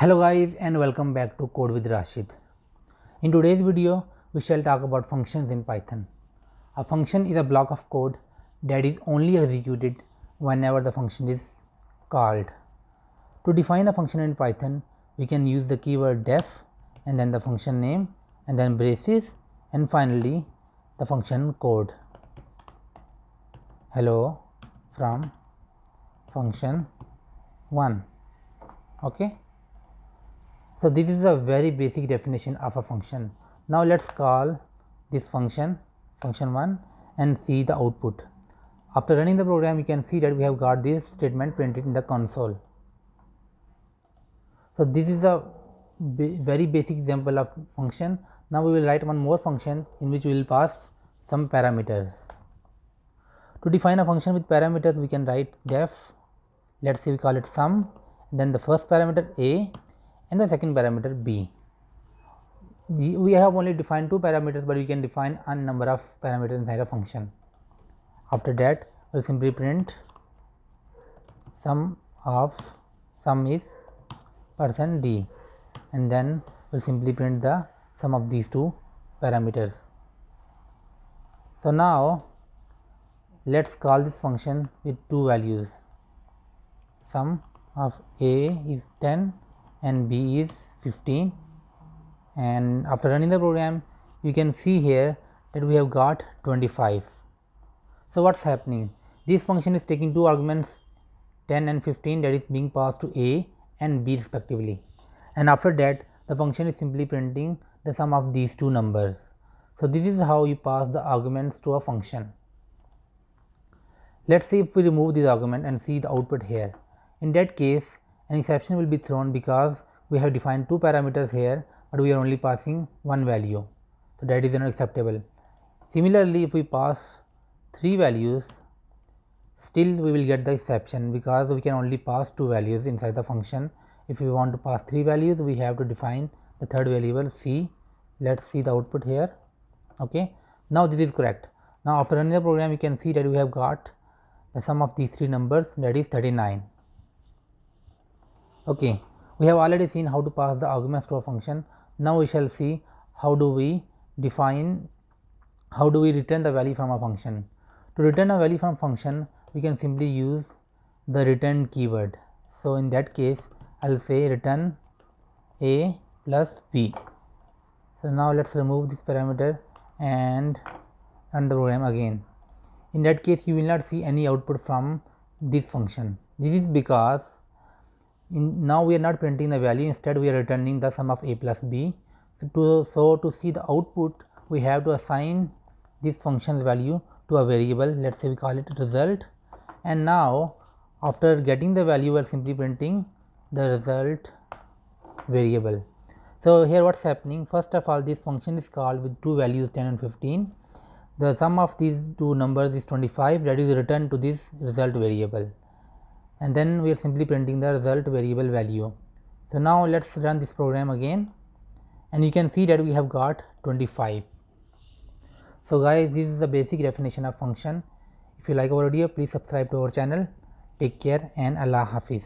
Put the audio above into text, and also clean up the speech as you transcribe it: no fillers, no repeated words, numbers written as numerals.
Hello guys and welcome back to Code with Rashid. In today's video we shall talk about functions in Python. A function is a block of code that is only executed whenever the function is called. To define a function in Python we can use the keyword def and then the function name and then braces and finally the function code. Hello from function 1. Okay. So this is a very basic definition of a function. Now let's call this function 1 and see the output. After running the program you can see that we have got this statement printed in the console. So this is a very basic example of function. Now we will write one more function in which we will pass some parameters. To define a function with parameters we can write def, let's say we call it sum, then the first parameter a and the second parameter b. We have only defined two parameters, but we can define a number of parameters inside a function. After that we will simply print sum is person d and then we will simply print the sum of these two parameters. So now let's call this function with two values. Sum of a is 10 and b is 15, and after running the program you can see here that we have got 25. So what's happening? This function is taking two arguments 10 and 15 that is being passed to a and b respectively, and after that the function is simply printing the sum of these two numbers. So this is how you pass the arguments to a function. Let's see if we remove this argument and see the output here. In that case an exception will be thrown because we have defined two parameters here, but we are only passing one value, so that is not acceptable. Similarly, if we pass three values, still we will get the exception because we can only pass two values inside the function. If we want to pass three values, we have to define the third variable c. Let's see the output here. Okay, now this is correct. Now after running the program you can see that we have got the sum of these three numbers, that is 39. Okay, we have already seen how to pass the arguments to a function. Now we shall see how do we return the value from a function. To return a value from function we can simply use the return keyword. So in that case I will say return a plus b. So now let's remove this parameter and run the program again. In that case you will not see any output from this function. This is because now we are not printing the value, instead we are returning the sum of a plus b. So to see the output we have to assign this function's value to a variable. Let's say we call it result, and now after getting the value we are simply printing the result variable. So here what's happening, first of all this function is called with two values 10 and 15. The sum of these two numbers is 25, that is returned to this result variable, and then we are simply printing the result variable value. So now let's run this program again and you can see that we have got 25. So guys, this is the basic definition of function. If you like our video please subscribe to our channel. Take care and Allah Hafiz.